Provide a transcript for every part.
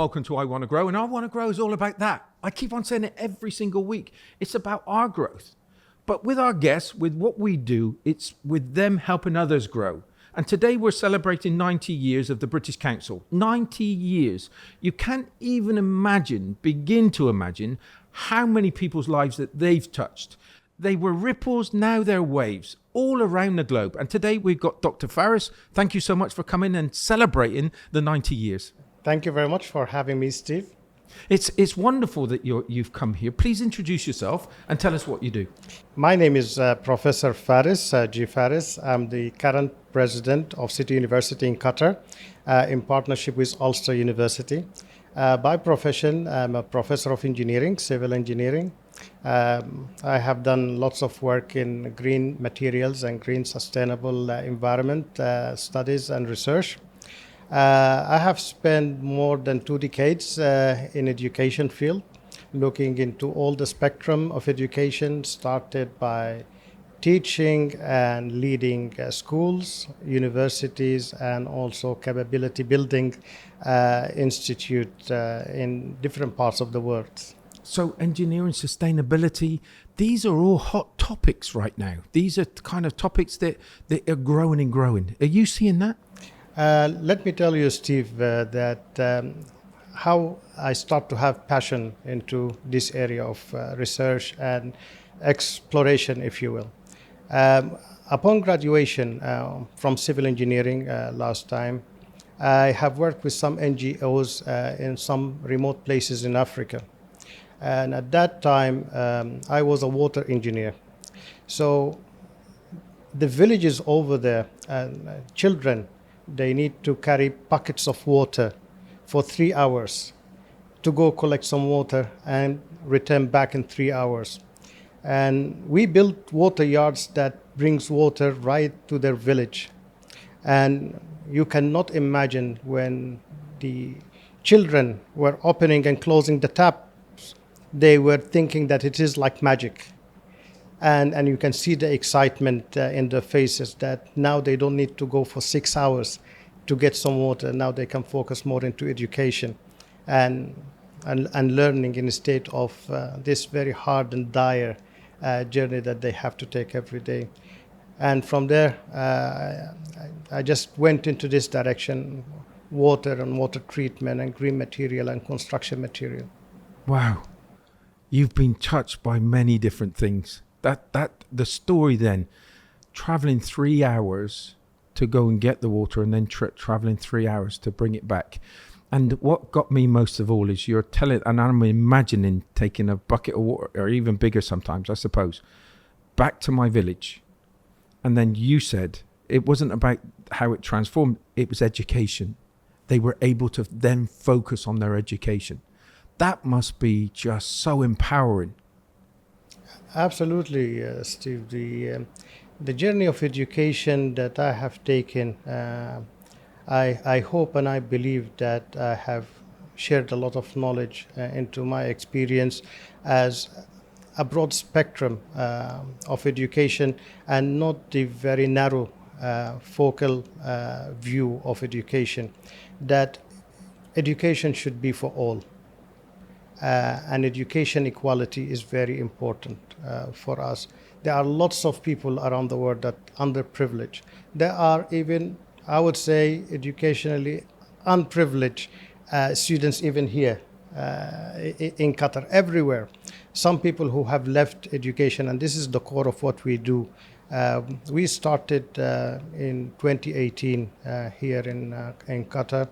welcome to I Want to Grow, and I Want to Grow is all about that. I keep on saying it every single week. It's about our growth. But with our guests, with what we do, it's with them helping others grow. And today we're celebrating 90 years of the British Council. 90 years. You can't even begin to imagine how many people's lives that they've touched. They were ripples, now they're waves, all around the globe. And today we've got Dr. Faris. Thank you so much for coming and celebrating the 90 years. Thank you very much for having me, Steve. It's wonderful that you've come here. Please introduce yourself and tell us what you do. My name is Professor Faris G. Faris. I'm the current president of CUC University in Qatar in partnership with Ulster University. By profession, I'm a professor of engineering, civil engineering. I have done lots of work in green materials and green sustainable environment studies and research. I have spent more than 2 decades in education field, looking into all the spectrum of education, started by teaching and leading schools, universities, and also capability building institute in different parts of the world. So engineering, sustainability, these are all hot topics right now. These are kind of topics that are growing and growing. Are you seeing that? Let me tell you, Steve, that how I start to have passion into this area of research and exploration, if you will. Upon graduation from civil engineering last time, I have worked with some NGOs in some remote places in Africa. And at that time, I was a water engineer. So the villages over there, children, they need to carry buckets of water for 3 hours to go collect some water and return back in 3 hours. And we built water yards that brings water right to their village. And you cannot imagine when the children were opening and closing the tap, they were thinking that it is like magic. And you can see the excitement in their faces that now they don't need to go for 6 hours to get some water. Now they can focus more into education and learning instead of this very hard and dire journey that they have to take every day. And from there, I just went into this direction, water and water treatment and green material and construction material. Wow. You've been touched by many different things. The story then, traveling 3 hours to go and get the water and then traveling 3 hours to bring it back. And what got me most of all is you're telling, and I'm imagining taking a bucket of water, or even bigger sometimes, I suppose, back to my village. And then you said it wasn't about how it transformed, it was education. They were able to then focus on their education. That must be just so empowering. Absolutely, Steve. The journey of education that I have taken, I hope and I believe that I have shared a lot of knowledge into my experience as a broad spectrum of education and not the very narrow focal view of education, that education should be for all. And education equality is very important for us. There are lots of people around the world that are underprivileged. There are even, I would say, educationally unprivileged students even here in Qatar, everywhere. Some people who have left education, and this is the core of what we do. We started in 2018 here in Qatar,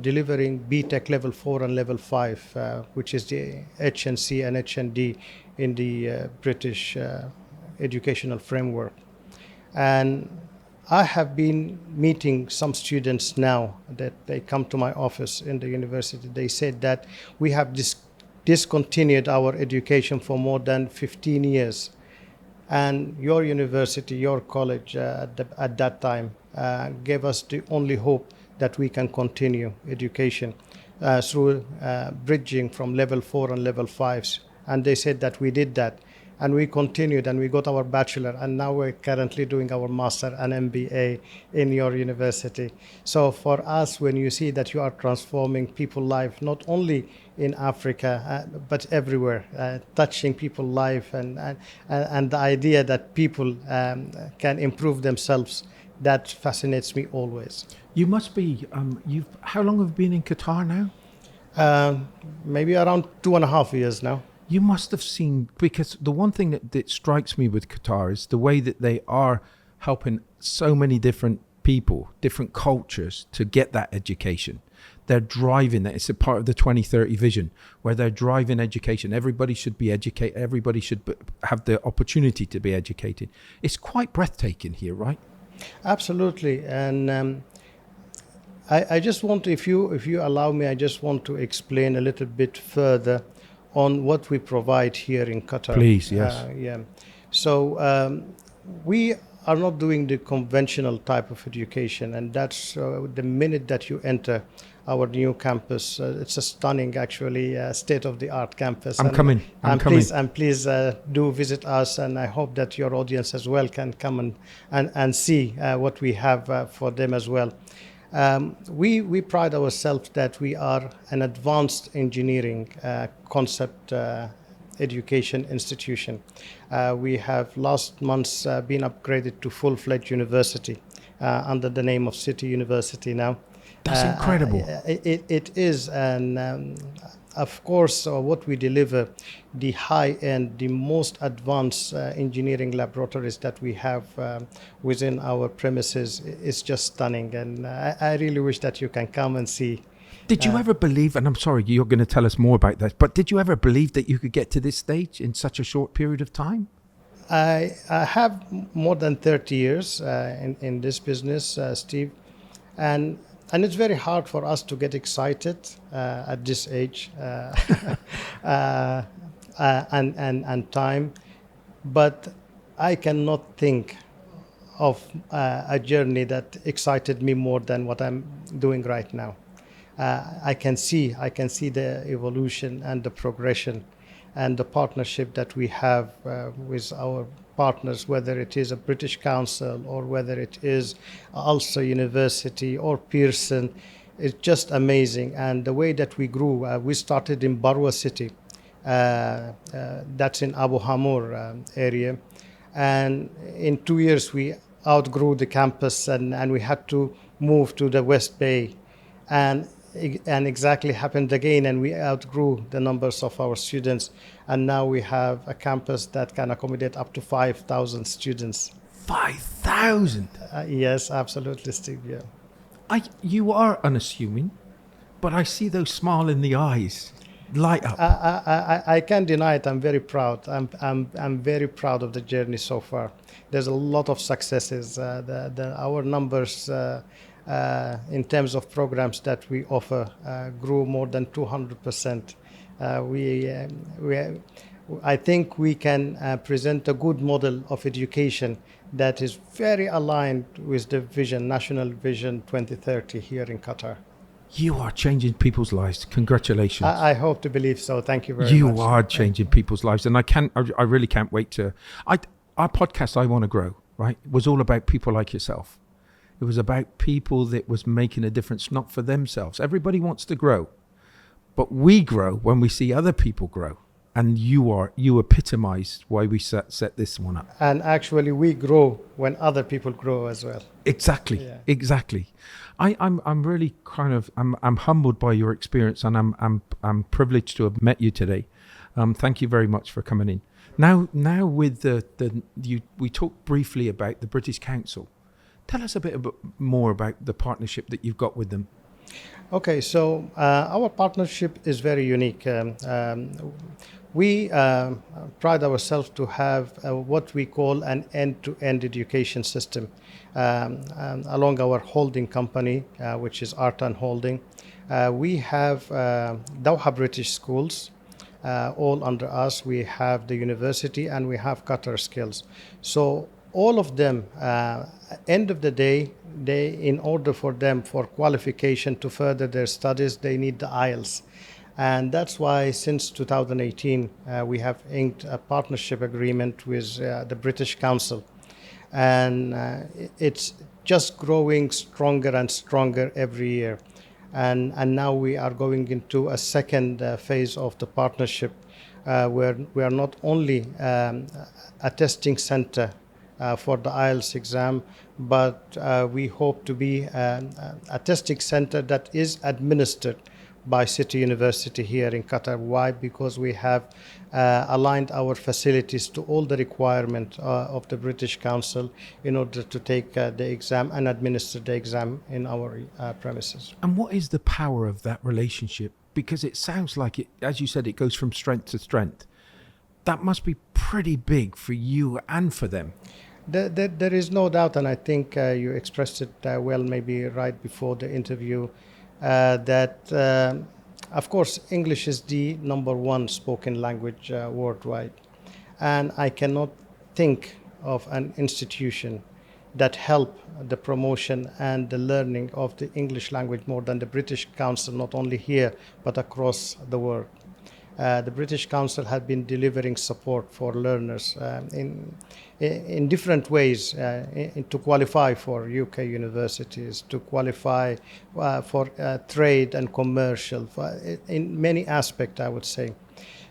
delivering BTech level 4 and level 5, which is the HNC and HND in the British educational framework. And I have been meeting some students now that they come to my office in the university. They said that we have discontinued our education for more than 15 years. And your university, your college at that time gave us the only hope that we can continue education through bridging from level 4 and level 5s. And they said that we did that. and we continued and we got our bachelor, and now we're currently doing our master and MBA in your university. So for us, when you see that you are transforming people's life, not only in Africa but everywhere, touching people's life, and the idea that people can improve themselves, that fascinates me always. You must be. How long have you been in Qatar now? Maybe around 2.5 years now. You must have seen, because the one thing that strikes me with Qatar is the way that they are helping so many different people, different cultures to get that education. They're driving that. It's a part of the 2030 vision where they're driving education. Everybody should be educated. Everybody should have the opportunity to be educated. It's quite breathtaking here, right? Absolutely. And I just want to, if you allow me, I just want to explain a little bit further on what we provide here in Qatar. Please, yes. So we are not doing the conventional type of education, and that's the minute that you enter our new campus. It's a stunning, actually, state-of-the-art campus. I'm coming. Please do visit us, and I hope that your audience as well can come and see what we have for them as well. We pride ourselves that we are an advanced engineering concept education institution. We have last month been upgraded to full-fledged university under the name of City University now. That's incredible. It is, and of course, what we deliver, the high-end, the most advanced engineering laboratories that we have within our premises is just stunning, and I really wish that you can come and see. Did you ever believe, and I'm sorry, you're going to tell us more about that, but did you ever believe that you could get to this stage in such a short period of time? I have more than 30 years in this business, Steve, and it's very hard for us to get excited at this age and time, but I cannot think of a journey that excited me more than what I'm doing right now. I can see the evolution and the progression and the partnership that we have with our partners, whether it is a British Council or whether it is Ulster University or Pearson. It's just amazing. And the way that we grew, we started in Barwa City, that's in Abu Hamur area. And in 2 years, we outgrew the campus and we had to move to the West Bay. And exactly happened again, and we outgrew the numbers of our students, and now we have a campus that can accommodate up to 5,000 students. 5,000? Yes, absolutely, Steve. Yeah. You are unassuming, but I see those smile in the eyes light up. I can't deny it. I'm very proud. I'm very proud of the journey so far. There's a lot of successes. Our numbers. In terms of programs that we offer, grew more than 200%. I think we can present a good model of education that is very aligned with the vision, National Vision 2030 here in Qatar. You are changing people's lives. Congratulations. I hope to believe so. Thank you very much. You are changing people's lives, and I really can't wait to. Our podcast, I Want to Grow, right, was all about people like yourself. It was about people that was making a difference, not for themselves. Everybody wants to grow, but we grow when we see other people grow. And you epitomize why we set this one up. And actually, we grow when other people grow as well. Exactly, yeah. Exactly. I'm really I'm humbled by your experience, and I'm privileged to have met you today. Thank you very much for coming in. Now with we talked briefly about the British Council. Tell us a bit more about the partnership that you've got with them. Okay, so our partnership is very unique. We pride ourselves to have what we call an end-to-end education system along our holding company, which is Artan Holding. We have Doha British Schools, all under us. We have the university, and we have Qatar Skills. So all of them, end of the day, in order for them for qualification to further their studies, they need the IELTS. And that's why since 2018, we have inked a partnership agreement with the British Council. And it's just growing stronger and stronger every year. And now we are going into a second phase of the partnership where we are not only a testing center for the IELTS exam, but we hope to be a testing center that is administered by City University here in Qatar. Why? Because we have aligned our facilities to all the requirements of the British Council in order to take the exam and administer the exam in our premises. And what is the power of that relationship? Because it sounds like it, as you said, it goes from strength to strength. That must be pretty big for you and for them. There is no doubt, and I think you expressed it well maybe right before the interview, that of course English is the #1 spoken language worldwide, and I cannot think of an institution that help the promotion and the learning of the English language more than the British Council, not only here but across the world. The British Council has been delivering support for learners in different ways to qualify for UK universities, to qualify for trade and commercial, in many aspects, I would say.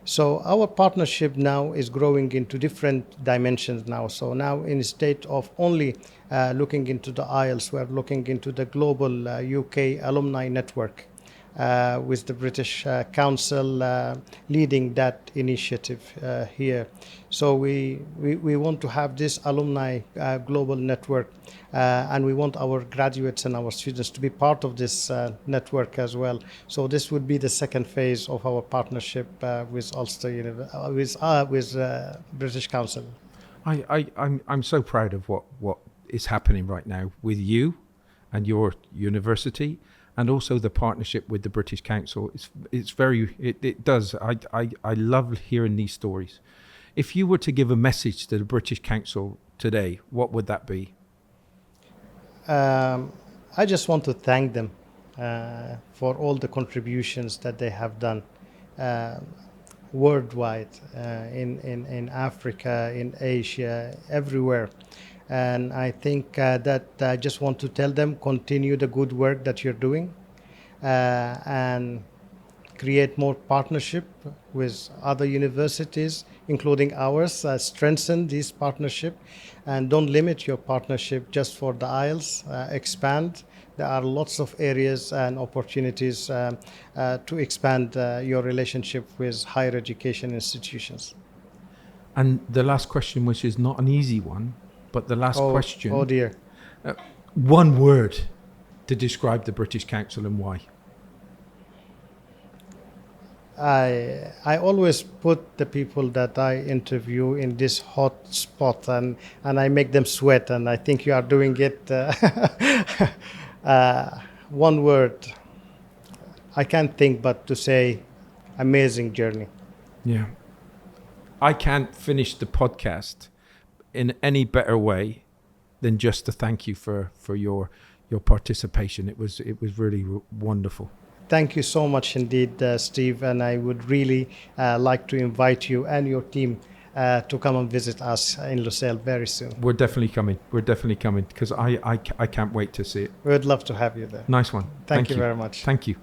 So our partnership now is growing into different dimensions now. So now instead of only looking into the IELTS, we're looking into the global UK alumni network. With the British Council leading that initiative here. So we want to have this alumni global network, and we want our graduates and our students to be part of this network as well. So this would be the second phase of our partnership with Ulster with British Council. I'm so proud of what is happening right now with you and your university, and also the partnership with the British Council. It does. I love hearing these stories. If you were to give a message to the British Council today, what would that be? I just want to thank them for all the contributions that they have done worldwide, in Africa, in Asia, everywhere. And I think that I just want to tell them, continue the good work that you're doing and create more partnership with other universities, including ours, strengthen this partnership, and don't limit your partnership just for the IELTS, expand. There are lots of areas and opportunities to expand your relationship with higher education institutions. And the last question, which is not an easy one, but the last question. Oh dear. One word to describe the British Council and why. I always put the people that I interview in this hot spot, and I make them sweat, and I think you are doing it. One word. I can't think but to say amazing journey. Yeah. I can't finish the podcast in any better way than just to thank you for your participation. It was really wonderful. Thank you so much indeed, Steve, and I would really like to invite you and your team to come and visit us in Lusail very soon. We're definitely coming because I can't wait to see it. We would love to have you there. Nice one. Thank you very much. Thank you.